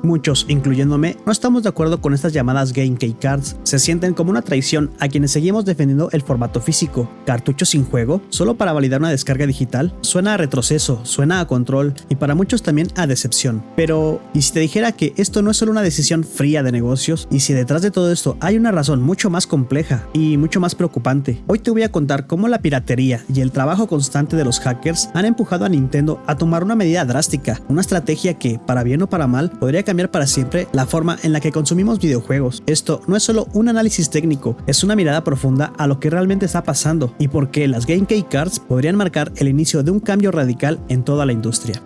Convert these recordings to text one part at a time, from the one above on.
Muchos, incluyéndome, no estamos de acuerdo con estas llamadas Game Key Cards. Se sienten como una traición a quienes seguimos defendiendo el formato físico. ¿Cartuchos sin juego? ¿Solo para validar una descarga digital? Suena a retroceso, suena a control y para muchos también a decepción. Pero, ¿y si te dijera que esto no es solo una decisión fría de negocios? ¿Y si detrás de todo esto hay una razón mucho más compleja y mucho más preocupante? Hoy te voy a contar cómo la piratería y el trabajo constante de los hackers han empujado a Nintendo a tomar una medida drástica, una estrategia que, para bien o para mal, podría cambiar para siempre la forma en la que consumimos videojuegos. Esto no es solo un análisis técnico, es una mirada profunda a lo que realmente está pasando y por qué las Game Key Cards podrían marcar el inicio de un cambio radical en toda la industria.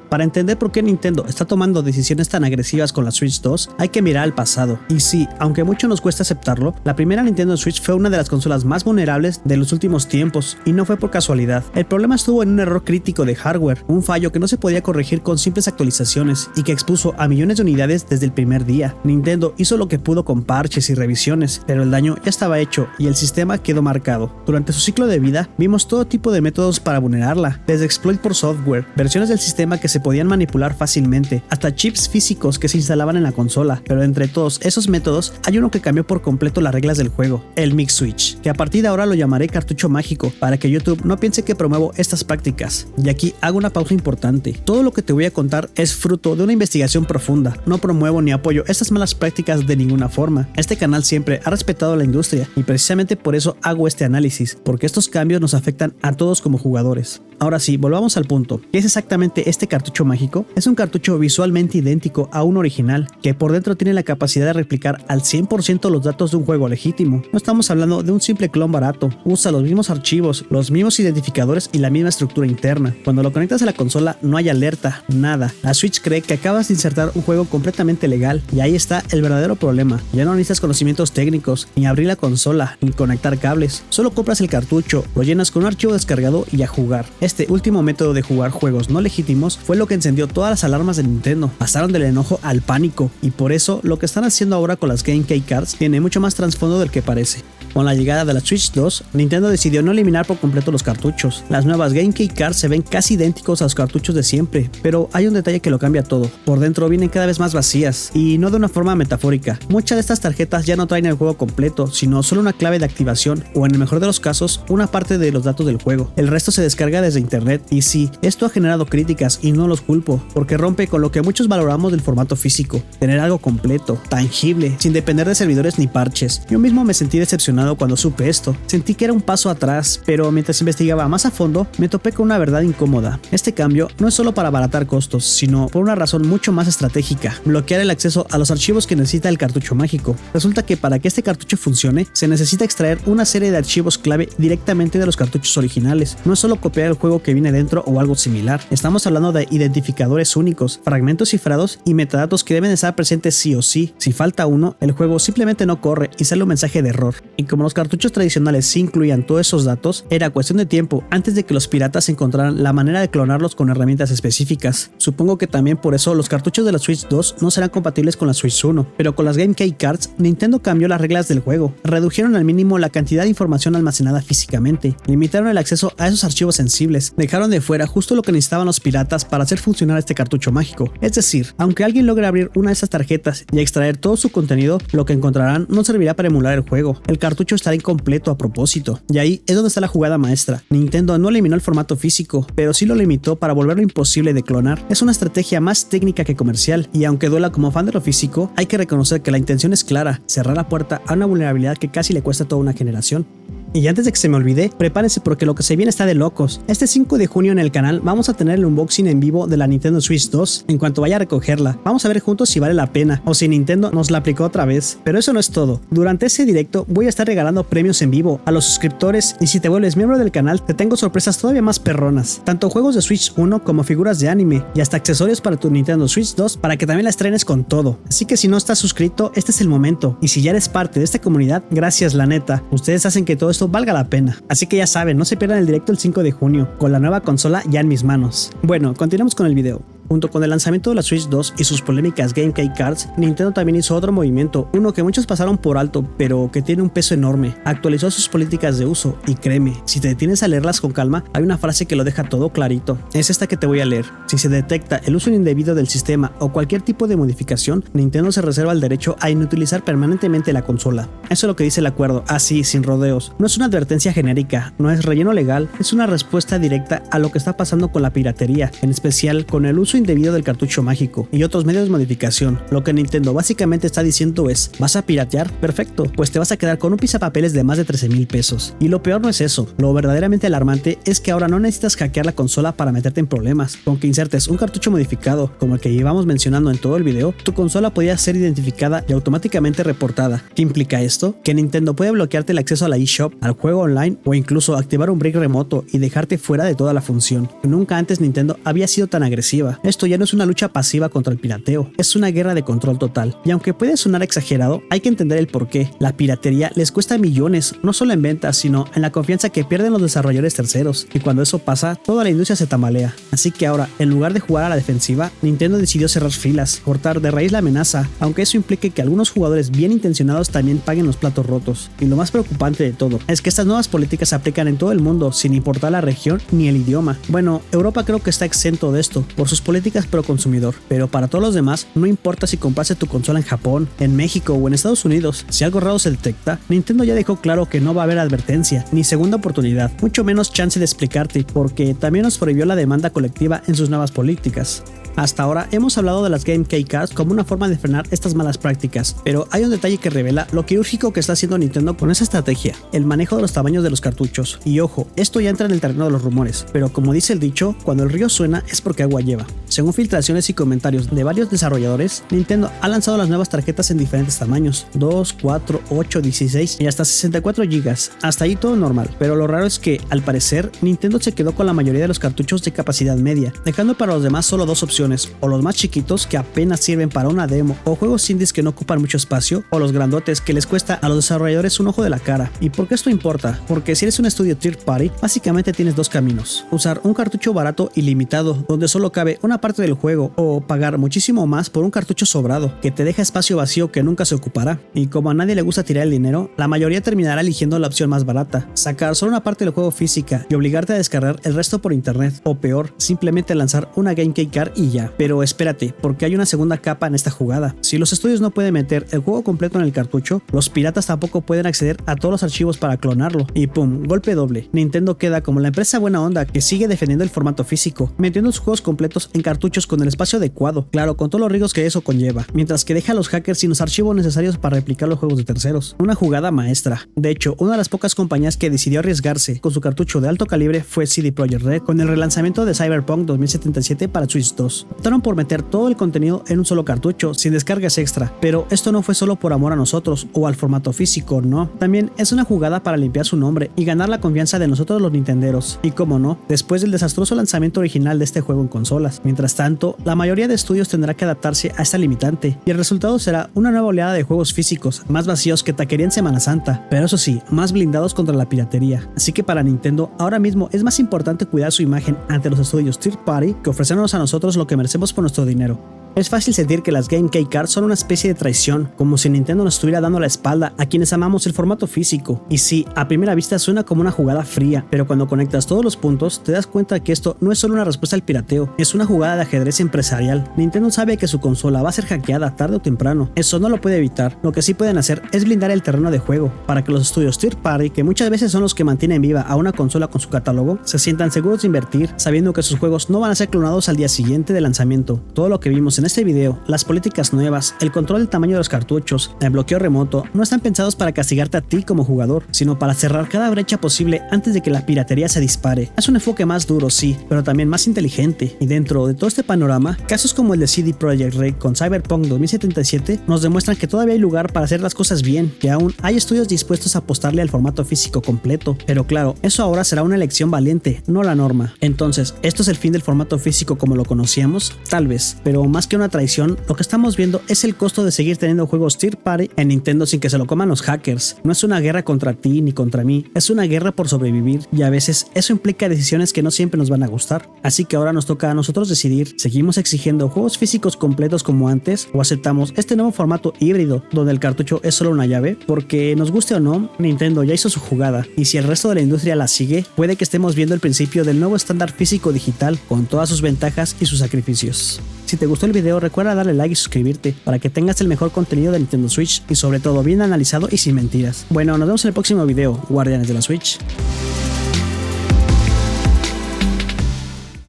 Para entender por qué Nintendo está tomando decisiones tan agresivas con la Switch 2, hay que mirar al pasado. Y sí, aunque mucho nos cuesta aceptarlo, la primera Nintendo Switch fue una de las consolas más vulnerables de los últimos tiempos, y no fue por casualidad. El problema estuvo en un error crítico de hardware, un fallo que no se podía corregir con simples actualizaciones, y que expuso a millones de unidades desde el primer día. Nintendo hizo lo que pudo con parches y revisiones, pero el daño ya estaba hecho, y el sistema quedó marcado. Durante su ciclo de vida, vimos todo tipo de métodos para vulnerarla, desde exploit por software, versiones del sistema que se podían manipular fácilmente, hasta chips físicos que se instalaban en la consola, pero entre todos esos métodos hay uno que cambió por completo las reglas del juego, el Mix Switch, que a partir de ahora lo llamaré cartucho mágico, para que YouTube no piense que promuevo estas prácticas. Y aquí hago una pausa importante, todo lo que te voy a contar es fruto de una investigación profunda, no promuevo ni apoyo estas malas prácticas de ninguna forma. Este canal siempre ha respetado la industria y precisamente por eso hago este análisis, porque estos cambios nos afectan a todos como jugadores. Ahora sí, volvamos al punto. ¿Qué es exactamente este cartucho mágico? Es un cartucho visualmente idéntico a un original, que por dentro tiene la capacidad de replicar al 100% los datos de un juego legítimo. No estamos hablando de un simple clon barato, usa los mismos archivos, los mismos identificadores y la misma estructura interna. Cuando lo conectas a la consola no hay alerta, nada. La Switch cree que acabas de insertar un juego completamente legal, y ahí está el verdadero problema. Ya no necesitas conocimientos técnicos, ni abrir la consola, ni conectar cables. Solo compras el cartucho, lo llenas con un archivo descargado y a jugar. Este último método de jugar juegos no legítimos fue lo que encendió todas las alarmas de Nintendo. Pasaron del enojo al pánico, y por eso lo que están haciendo ahora con las Game Key Cards tiene mucho más trasfondo del que parece. Con la llegada de la Switch 2, Nintendo decidió no eliminar por completo los cartuchos. Las nuevas Game Key Cards se ven casi idénticos a los cartuchos de siempre, pero hay un detalle que lo cambia todo. Por dentro vienen cada vez más vacías, y no de una forma metafórica. Muchas de estas tarjetas ya no traen el juego completo, sino solo una clave de activación, o en el mejor de los casos, una parte de los datos del juego. El resto se descarga desde internet, y sí, esto ha generado críticas y no los culpo, porque rompe con lo que muchos valoramos del formato físico, tener algo completo, tangible, sin depender de servidores ni parches. Yo mismo me sentí decepcionado cuando supe esto, sentí que era un paso atrás, pero mientras investigaba más a fondo, me topé con una verdad incómoda. Este cambio no es solo para abaratar costos, sino por una razón mucho más estratégica: bloquear el acceso a los archivos que necesita el cartucho mágico. Resulta que para que este cartucho funcione, se necesita extraer una serie de archivos clave directamente de los cartuchos originales. No es solo copiar el juego que viene dentro o algo similar, estamos hablando de identificadores únicos, fragmentos cifrados y metadatos que deben estar presentes sí o sí. Si falta uno, el juego simplemente no corre y sale un mensaje de error. Y como los cartuchos tradicionales sí incluían todos esos datos, era cuestión de tiempo antes de que los piratas encontraran la manera de clonarlos con herramientas específicas. Supongo que también por eso los cartuchos de la Switch 2 no serán compatibles con la Switch 1, pero con las Game Key Cards, Nintendo cambió las reglas del juego, redujeron al mínimo la cantidad de información almacenada físicamente, limitaron el acceso a esos archivos sensibles, dejaron de fuera justo lo que necesitaban los piratas para hacer funcionar este cartucho mágico. Es decir, aunque alguien logre abrir una de esas tarjetas y extraer todo su contenido, lo que encontrarán no servirá para emular el juego. El cartucho estará incompleto a propósito. Y ahí es donde está la jugada maestra. Nintendo no eliminó el formato físico, pero sí lo limitó para volverlo imposible de clonar. Es una estrategia más técnica que comercial, y aunque duela como fan de lo físico, hay que reconocer que la intención es clara: cerrar la puerta a una vulnerabilidad que casi le cuesta a toda una generación. Y antes de que se me olvide, prepárense porque lo que se viene está de locos. Este 5 de junio en el canal vamos a tener el unboxing en vivo de la Nintendo Switch 2 en cuanto vaya a recogerla. Vamos a ver juntos si vale la pena o si Nintendo nos la aplicó otra vez. Pero eso no es todo. Durante ese directo voy a estar regalando premios en vivo a los suscriptores, y si te vuelves miembro del canal te tengo sorpresas todavía más perronas. Tanto juegos de Switch 1 como figuras de anime, y hasta accesorios para tu Nintendo Switch 2 para que también la estrenes con todo. Así que si no estás suscrito, este es el momento. Y si ya eres parte de esta comunidad, gracias la neta. Ustedes hacen que todo esto valga la pena. Así que ya saben, no se pierdan el directo el 5 de junio, con la nueva consola ya en mis manos. Bueno, continuamos con el video. Junto con el lanzamiento de la Switch 2 y sus polémicas Game Key Cards, Nintendo también hizo otro movimiento, uno que muchos pasaron por alto, pero que tiene un peso enorme. Actualizó sus políticas de uso y créeme, si te detienes a leerlas con calma, hay una frase que lo deja todo clarito. Es esta que te voy a leer. Si se detecta el uso indebido del sistema o cualquier tipo de modificación, Nintendo se reserva el derecho a inutilizar permanentemente la consola. Eso es lo que dice el acuerdo, así, sin rodeos. No es una advertencia genérica, no es relleno legal, es una respuesta directa a lo que está pasando con la piratería, en especial con el uso indebido del cartucho mágico y otros medios de modificación. Lo que Nintendo básicamente está diciendo es, ¿vas a piratear? Perfecto, pues te vas a quedar con un pisapapeles de más de 13,000 pesos. Y lo peor no es eso, lo verdaderamente alarmante es que ahora no necesitas hackear la consola para meterte en problemas. Con que insertes un cartucho modificado, como el que llevamos mencionando en todo el video, tu consola podría ser identificada y automáticamente reportada. ¿Qué implica esto? Que Nintendo puede bloquearte el acceso a la eShop, al juego online o incluso activar un break remoto y dejarte fuera de toda la función. Nunca antes Nintendo había sido tan agresiva. Esto ya no es una lucha pasiva contra el pirateo, es una guerra de control total. Y aunque puede sonar exagerado, hay que entender el porqué. La piratería les cuesta millones, no solo en ventas, sino en la confianza que pierden los desarrolladores terceros. Y cuando eso pasa, toda la industria se tambalea. Así que ahora, en lugar de jugar a la defensiva, Nintendo decidió cerrar filas, cortar de raíz la amenaza, aunque eso implique que algunos jugadores bien intencionados también paguen los platos rotos. Y lo más preocupante de todo es que estas nuevas políticas se aplican en todo el mundo sin importar la región ni el idioma. Bueno, Europa creo que está exento de esto por sus políticas pro consumidor, pero para todos los demás, no importa si compraste tu consola en Japón, en México o en Estados Unidos, si algo raro se detecta, Nintendo ya dejó claro que no va a haber advertencia, ni segunda oportunidad, mucho menos chance de explicarte, porque también nos prohibió la demanda colectiva en sus nuevas políticas. Hasta ahora hemos hablado de las Game Key Cards como una forma de frenar estas malas prácticas, pero hay un detalle que revela lo quirúrgico que está haciendo Nintendo con esa estrategia, el manejo de los tamaños de los cartuchos. Y ojo, esto ya entra en el terreno de los rumores, pero como dice el dicho, cuando el río suena es porque agua lleva. Según filtraciones y comentarios de varios desarrolladores, Nintendo ha lanzado las nuevas tarjetas en diferentes tamaños, 2, 4, 8, 16 y hasta 64 GB, hasta ahí todo normal, pero lo raro es que, al parecer, Nintendo se quedó con la mayoría de los cartuchos de capacidad media, dejando para los demás solo dos opciones, o los más chiquitos que apenas sirven para una demo, o juegos indies que no ocupan mucho espacio, o los grandotes que les cuesta a los desarrolladores un ojo de la cara. ¿Y por qué esto importa? Porque si eres un estudio third party, básicamente tienes dos caminos: usar un cartucho barato y limitado, donde solo cabe una parte del juego, o pagar muchísimo más por un cartucho sobrado, que te deja espacio vacío que nunca se ocupará. Y como a nadie le gusta tirar el dinero, la mayoría terminará eligiendo la opción más barata, sacar solo una parte del juego física y obligarte a descargar el resto por internet, o peor, simplemente lanzar una Game Key Card y ya. Pero espérate, porque hay una segunda capa en esta jugada. Si los estudios no pueden meter el juego completo en el cartucho, los piratas tampoco pueden acceder a todos los archivos para clonarlo. Y pum, golpe doble. Nintendo queda como la empresa buena onda que sigue defendiendo el formato físico, metiendo los juegos completos en cartuchos con el espacio adecuado, claro, con todos los riesgos que eso conlleva, mientras que deja a los hackers sin los archivos necesarios para replicar los juegos de terceros. Una jugada maestra. De hecho, una de las pocas compañías que decidió arriesgarse con su cartucho de alto calibre fue CD Projekt Red, con el relanzamiento de Cyberpunk 2077 para Switch 2. Optaron por meter todo el contenido en un solo cartucho, sin descargas extra, pero esto no fue solo por amor a nosotros o al formato físico, no. También es una jugada para limpiar su nombre y ganar la confianza de nosotros los nintenderos. Y como no, después del desastroso lanzamiento original de este juego en consolas. Mientras tanto, la mayoría de estudios tendrá que adaptarse a esta limitante, y el resultado será una nueva oleada de juegos físicos, más vacíos que taquería en Semana Santa, pero eso sí, más blindados contra la piratería. Así que para Nintendo, ahora mismo es más importante cuidar su imagen ante los estudios third party que ofrecernos a nosotros lo que merecemos por nuestro dinero. Es fácil sentir que las Game Key Cards son una especie de traición, como si Nintendo nos estuviera dando la espalda a quienes amamos el formato físico. Y sí, a primera vista suena como una jugada fría, pero cuando conectas todos los puntos, te das cuenta que esto no es solo una respuesta al pirateo, es una jugada de ajedrez empresarial. Nintendo sabe que su consola va a ser hackeada tarde o temprano, eso no lo puede evitar. Lo que sí pueden hacer es blindar el terreno de juego, para que los estudios third party, que muchas veces son los que mantienen viva a una consola con su catálogo, se sientan seguros de invertir, sabiendo que sus juegos no van a ser clonados al día siguiente del lanzamiento. Todo lo que vimos en este video, las políticas nuevas, el control del tamaño de los cartuchos, el bloqueo remoto, no están pensados para castigarte a ti como jugador, sino para cerrar cada brecha posible antes de que la piratería se dispare. Es un enfoque más duro, sí, pero también más inteligente, y dentro de todo este panorama, casos como el de CD Projekt Red con Cyberpunk 2077 nos demuestran que todavía hay lugar para hacer las cosas bien, que aún hay estudios dispuestos a apostarle al formato físico completo, pero claro, eso ahora será una elección valiente, no la norma. Entonces, ¿esto es el fin del formato físico como lo conocíamos? Tal vez, pero más que una traición, lo que estamos viendo es el costo de seguir teniendo juegos third party en Nintendo sin que se lo coman los hackers. No es una guerra contra ti ni contra mí, es una guerra por sobrevivir, y a veces eso implica decisiones que no siempre nos van a gustar. Así que ahora nos toca a nosotros decidir: ¿seguimos exigiendo juegos físicos completos como antes o aceptamos este nuevo formato híbrido donde el cartucho es solo una llave? Porque nos guste o no, Nintendo ya hizo su jugada, y si el resto de la industria la sigue, puede que estemos viendo el principio del nuevo estándar físico digital con todas sus ventajas y sus sacrificios. Si te gustó el video, recuerda darle like y suscribirte para que tengas el mejor contenido de Nintendo Switch y sobre todo bien analizado y sin mentiras. Bueno, nos vemos en el próximo video, guardianes de la Switch.